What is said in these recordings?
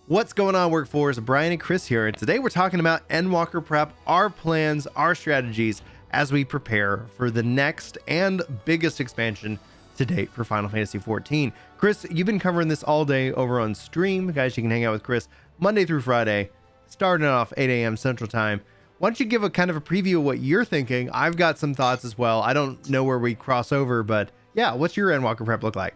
What's going on, Workforce? Brian and Chris here, and today we're talking about Endwalker prep, our plans, our strategies as we prepare for the next and biggest expansion to date for Final Fantasy XIV. Chris, you've been covering this all day over on stream. Guys, you can hang out with Chris Monday through Friday, starting off 8 a.m. Central Time. Why don't you give a kind of a preview of what you're thinking? I've got some thoughts as well. I don't know where we cross over, but yeah, what's your Endwalker prep look like?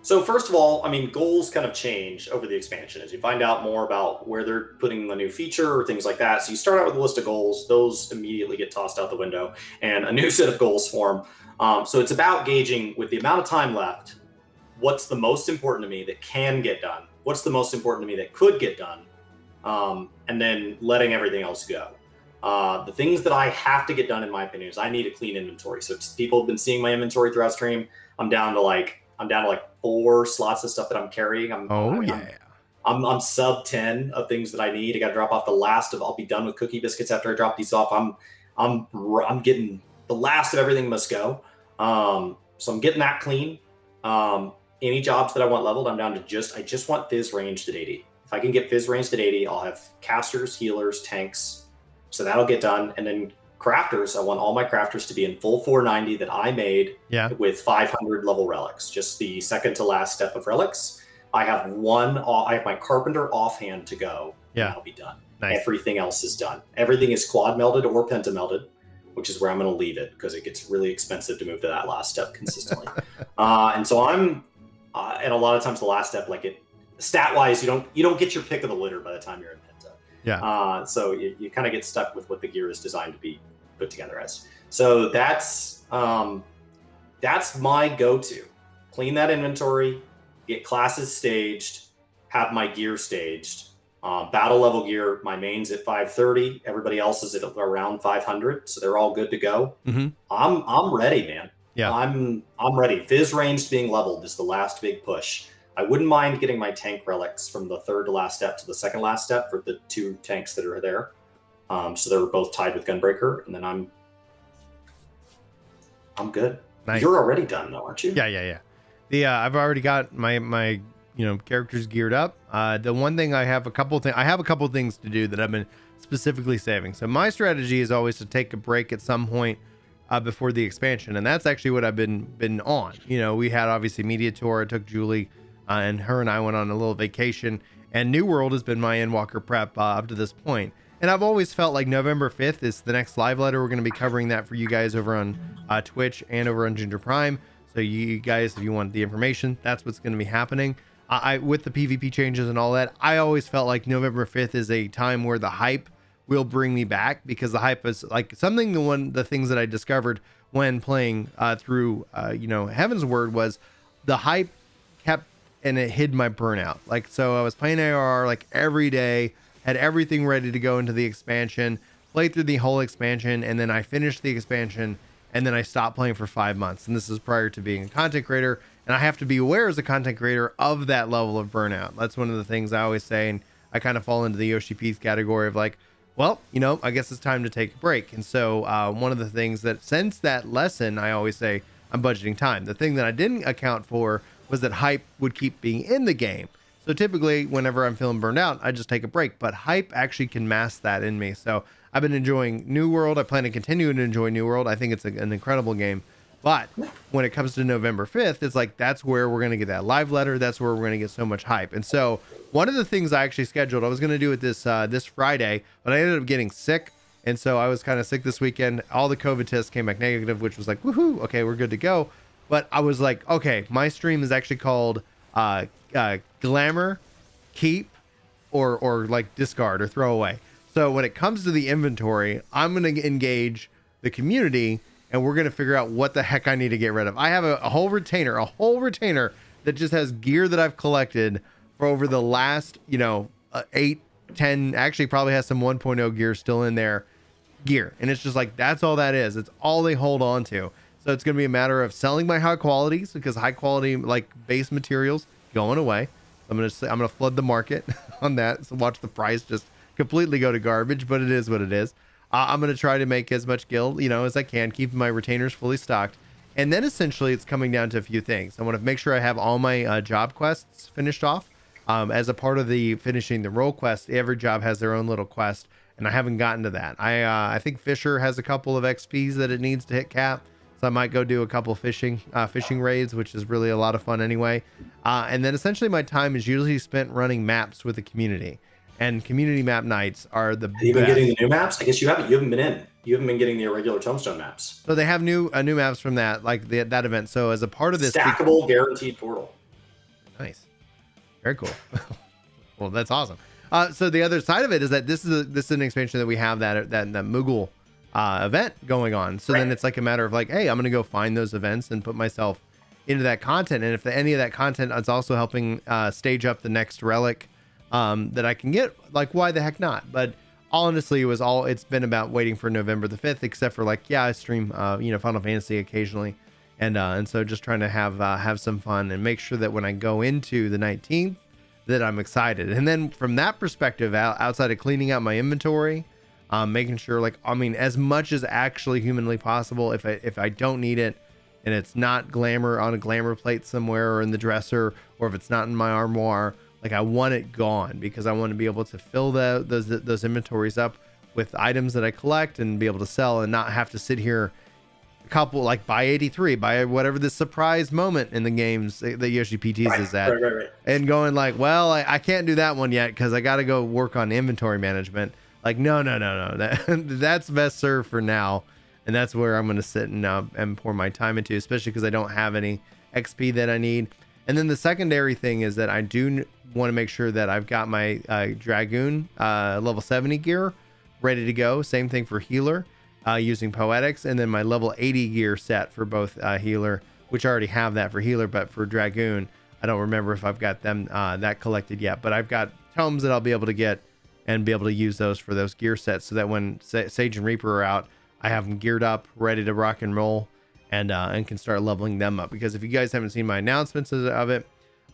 So first of all, I mean, goals kind of change over the expansion as you find out more about where they're putting the new feature or things like that. So you start out with a list of goals. Those immediately get tossed out the window and a new set of goals form. So it's about gauging with the amount of time left, what's the most important to me that can get done? What's the most important to me that could get done? And then letting everything else go. The things that I have to get done, in my opinion, is I need a clean inventory. So people have been seeing my inventory throughout stream. I'm down to like 4 slots of stuff that I'm carrying. I'm sub 10 of things that I need. I got to drop off the last of. I'll be done with cookie biscuits after I drop these off. I'm getting the last of everything must go. So I'm getting that clean. Any jobs that I want leveled, I'm down to I just want Fizz ranged at 80. If I can get Fizz ranged at 80, I'll have casters, healers, tanks. So that'll get done. And then crafters, I want all my crafters to be in full 490 that I made with 500 level relics, just the second to last step of relics. I have my carpenter offhand to go. And I'll be done. Nice. Everything else is done. Everything is quad melded or penta melded, which is where I'm going to leave it because it gets really expensive to move to that last step consistently. And so and a lot of times the last step, stat wise, you don't get your pick of the litter by the time you're in penta. So you kind of get stuck with what the gear is designed to be put together as. So that's my go-to. Clean that inventory, get classes staged, have my gear staged. Battle level gear, my main's at 530. Everybody else is at around 500, so they're all good to go. I'm ready, man. I'm ready. Fizz ranged being leveled is the last big push. I wouldn't mind getting my tank relics from the third to last step to the second last step for the 2 tanks that are there. So they were both tied with Gunbreaker, and then I'm good. Nice. You're already done though, aren't you? Yeah. I've already got my characters geared up. The one thing I have a couple things to do that I've been specifically saving. So my strategy is always to take a break at some point before the expansion, and that's actually what I've been on. We had obviously media tour. I took Julie. And her and I went on a little vacation, and New World has been my Endwalker prep up to this point. And I've always felt like November 5th is the next live letter. We're going to be covering that for you guys over on Twitch and over on Ginger Prime. So you guys, if you want the information, that's what's going to be happening. With the PvP changes and all that, I always felt like November 5th is a time where the hype will bring me back, because the hype is like something. The things that I discovered when playing through Heaven's Word was the hype kept, and it hid my burnout. So I was playing ARR every day, had everything ready to go into the expansion, played through the whole expansion, and then I finished the expansion, and then I stopped playing for 5 months. And this is prior to being a content creator, and I have to be aware as a content creator of that level of burnout. That's one of the things I always say, and I kind of fall into the Yoshi Peace category of I guess it's time to take a break. And so one of the things that, since that lesson, I always say I'm budgeting time. The thing that I didn't account for was that hype would keep being in the game. So typically whenever I'm feeling burned out, I just take a break, but hype actually can mask that in me. So I've been enjoying New World. I plan to continue to enjoy New World. I think it's an incredible game. But when it comes to November 5th, it's that's where we're going to get that live letter. That's where we're going to get so much hype. And so one of the things I actually scheduled, I was going to do it this Friday, but I ended up getting sick. And so I was kind of sick this weekend. All the COVID tests came back negative, which was woohoo, okay, we're good to go. But I was okay, my stream is actually called Glamour, Keep, or Discard or Throw Away. So when it comes to the inventory, I'm going to engage the community, and we're going to figure out what the heck I need to get rid of. I have a whole retainer that just has gear that I've collected for over the last, 8, 10, actually probably has some 1.0 gear still in there. And it's just that's all that is. It's all they hold on to. So it's going to be a matter of selling my high qualities, because high quality base materials going away. I'm going to flood the market on that. So watch the price just completely go to garbage, but it is what it is. I'm going to try to make as much guild, as I can, keep my retainers fully stocked. And then essentially it's coming down to a few things. I want to make sure I have all my job quests finished off. as a part of the finishing the role quest. Every job has their own little quest, and I haven't gotten to that. I think Fisher has a couple of XPs that it needs to hit cap, so I might go do a couple fishing raids, which is really a lot of fun anyway. And then essentially my time is usually spent running maps with the community, and community map nights are the best. Have you been getting the new maps? I guess you haven't been in. You haven't been getting the irregular tombstone maps. So they have new maps from that, like that event. So as a part of this stackable guaranteed portal. Nice. Very cool. Well, that's awesome. So the other side of it is that this is an expansion that we have that Moogle event going on. So then it's like a matter of like, hey, I'm gonna go find those events and put myself into that content. And if any of that content is also helping stage up the next relic that I can get, like, why the heck not? But honestly, it's been about waiting for November the 5th, except for like, yeah, I stream Final Fantasy occasionally. And so just trying to have some fun and make sure that when I go into the 19th that I'm excited. And then from that perspective, outside of cleaning out my inventory, making sure, like, I mean, as much as actually humanly possible, if I don't need it and it's not glamour on a glamour plate somewhere or in the dresser, or if it's not in my armoire, like, I want it gone, because I want to be able to fill those inventories up with items that I collect and be able to sell, and not have to sit here couple, like, by 83, by whatever the surprise moment in the games that Yoshi P teases at, and going like, well, I can't do that one yet because I got to go work on inventory management. Like, no, that's best served for now, and that's where I'm going to sit and pour my time into, especially because I don't have any XP that I need. And then the secondary thing is that I do want to make sure that I've got my Dragoon level 70 gear ready to go. Same thing for healer. Using Poetics, and then my level 80 gear set for both healer, which I already have that for healer, but for Dragoon, I don't remember if I've got them that collected yet. But I've got tomes that I'll be able to get and be able to use those for those gear sets, so that when Sage and Reaper are out, I have them geared up, ready to rock and roll, and can start leveling them up. Because if you guys haven't seen my announcements of it,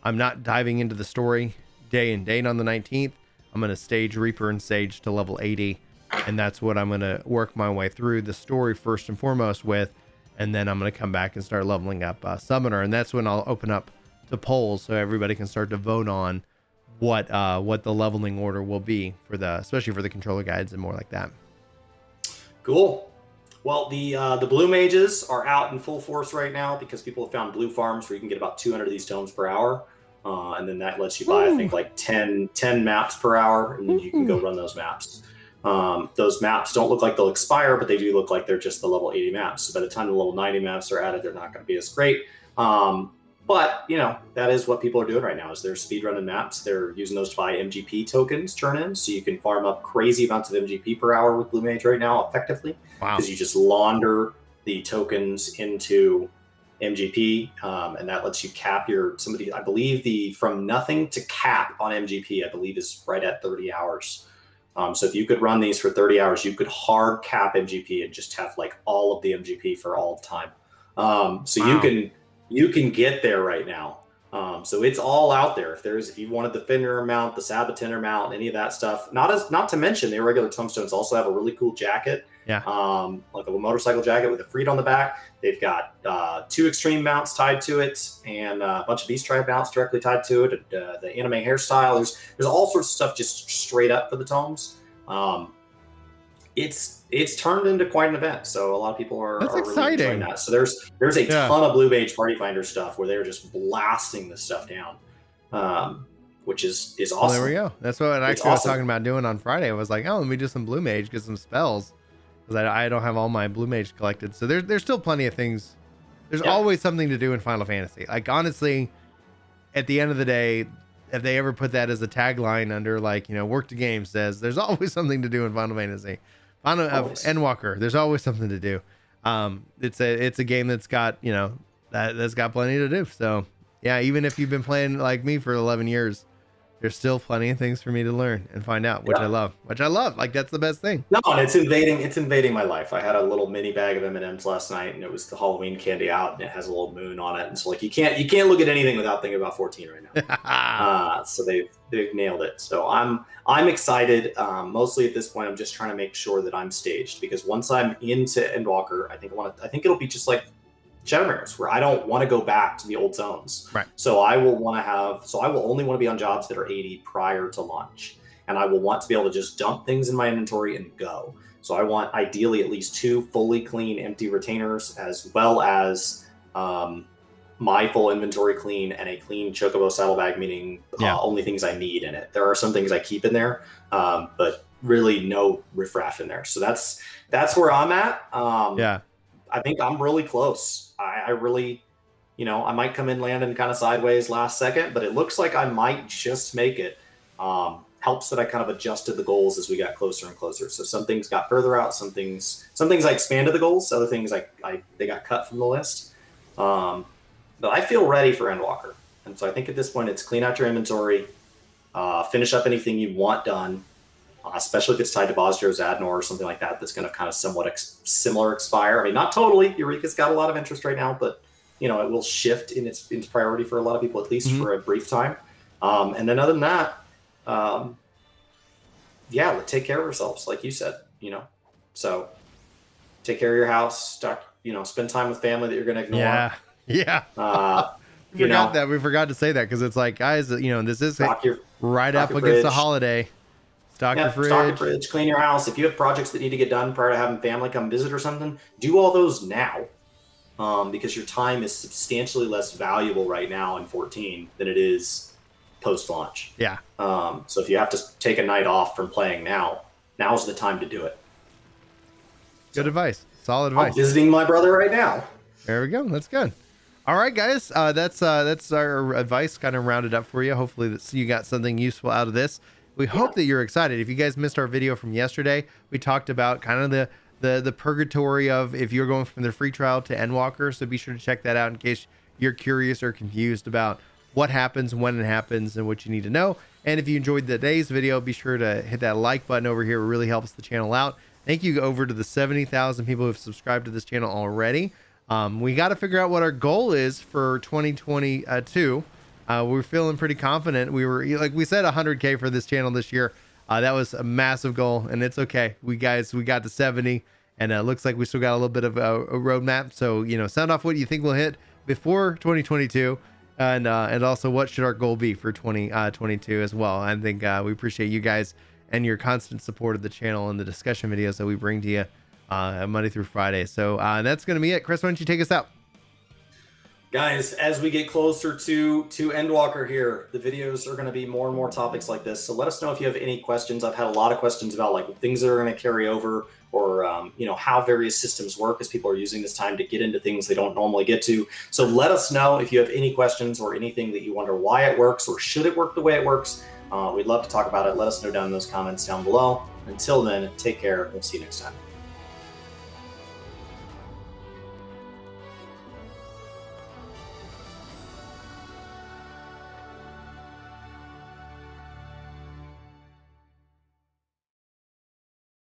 I'm not diving into the story day and date on the 19th. I'm going to stage Reaper and Sage to level 80. And that's what I'm going to work my way through the story first and foremost with. And then I'm going to come back and start leveling up Summoner. And that's when I'll open up to polls, so everybody can start to vote on what the leveling order will be for especially for the controller guides and more like that. Cool. Well, the blue mages are out in full force right now because people have found blue farms where you can get about 200 of these tomes per hour. And then that lets you buy, I think, like 10 maps per hour, and then you can go run those maps. Those maps don't look like they'll expire, but they do look like they're just the level 80 maps. So by the time the level 90 maps are added, they're not going to be as great. But, that is what people are doing right now, is they're speedrunning maps. They're using those to buy MGP tokens turn-in, so you can farm up crazy amounts of MGP per hour with Blue Mage right now effectively. Wow. Because you just launder the tokens into MGP, and that lets you cap I believe from nothing to cap on MGP, I believe, is right at 30 hours. So if you could run these for 30 hours, you could hard cap MGP and just have like all of the MGP for all of time. So wow. you can get there right now. So it's all out there. If you wanted the Fenrir mount, the Sabatiner mount, any of that stuff, not to mention the irregular tombstones also have a really cool jacket. Yeah. Like a motorcycle jacket with a Freed on the back. They've got 2 extreme mounts tied to it, and a bunch of Beast Tribe mounts directly tied to it. The anime hairstyle. There's all sorts of stuff just straight up for the tomes. It's turned into quite an event, so a lot of people are really enjoying that. So there's a ton of Blue Mage Party Finder stuff where they're just blasting this stuff down, which is awesome. Well, there we go. That's what I was talking about doing on Friday. I was like, oh, let me do some Blue Mage, get some spells, because I don't have all my Blue Mage collected. So there's still plenty of things. There's always something to do in Final Fantasy. Like, honestly, at the end of the day, if they ever put that as a tagline under, like, Work to Game says, there's always something to do in Final Fantasy. Endwalker, there's always something to do. It's a game that's got, that's got plenty to do. So yeah, even if you've been playing like me for 11 years, there's still plenty of things for me to learn and find out, which I love. Like, that's the best thing. No, and it's invading my life. I had a little mini bag of M&Ms last night, and it was the Halloween candy out, and it has a little moon on it. And so, like, you can't look at anything without thinking about 14 right now. So they've nailed it. So I'm excited. Mostly at this point, I'm just trying to make sure that I'm staged, because once I'm into Endwalker, I think it'll be just like Shadow Mirrors, where I don't want to go back to the old zones. Right. So I will only want to be on jobs that are 80 prior to launch. And I will want to be able to just dump things in my inventory and go. So I want ideally at least 2 fully clean empty retainers, as well as my full inventory clean and a clean Chocobo saddlebag, meaning only things I need in it. There are some things I keep in there, but really no riffraff in there. So that's where I'm at. I think I'm really close. I really, I might come in landing kind of sideways last second, but it looks like I might just make it. Helps that I kind of adjusted the goals as we got closer and closer. So some things got further out, some things I expanded the goals, other things they got cut from the list. But I feel ready for Endwalker. And so I think at this point it's clean out your inventory, finish up anything you want done, especially if it's tied to Bosjo's Adnor or something like that that's going to kind of somewhat similar expire. I mean, not totally. Eureka's got a lot of interest right now, but it will shift in its priority for a lot of people, at least for a brief time. And then other than that, let's take care of ourselves, like you said, so take care of your house, spend time with family that you're going to ignore. We forgot to say that, because it's like, guys, this is right up against the holiday. Stock your fridge, clean your house. If you have projects that need to get done prior to having family come visit or something, do all those now, because your time is substantially less valuable right now in 14 than it is post-launch. So if you have to take a night off from playing now's the time to do it. Good advice. Solid advice. I'm visiting my brother right now. There we go. That's good. All right, guys. That's our advice kind of rounded up for you. Hopefully you got something useful out of this. We hope that you're excited. If you guys missed our video from yesterday, we talked about kind of the purgatory of if you're going from the free trial to Endwalker. So be sure to check that out in case you're curious or confused about what happens, when it happens, and what you need to know. And if you enjoyed today's video, be sure to hit that like button over here. It really helps the channel out. Thank you over to the 70,000 people who have subscribed to this channel already. We got to figure out what our goal is for 2022. We're feeling pretty confident. We were, like we said, 100K for this channel this year. That was a massive goal, and it's okay. We got to 70, and it looks like we still got a little bit of a roadmap. So, sound off what you think we'll hit before 2022, and also what should our goal be for 2022 as well. I think we appreciate you guys and your constant support of the channel and the discussion videos that we bring to you Monday through Friday. So that's going to be it. Chris, why don't you take us out? Guys, as we get closer to Endwalker here, the videos are going to be more and more topics like this. So let us know if you have any questions. I've had a lot of questions about like things that are going to carry over, or how various systems work, as people are using this time to get into things they don't normally get to. So let us know if you have any questions or anything that you wonder why it works or should it work the way it works. We'd love to talk about it. Let us know down in those comments down below. Until then, take care. We'll see you next time.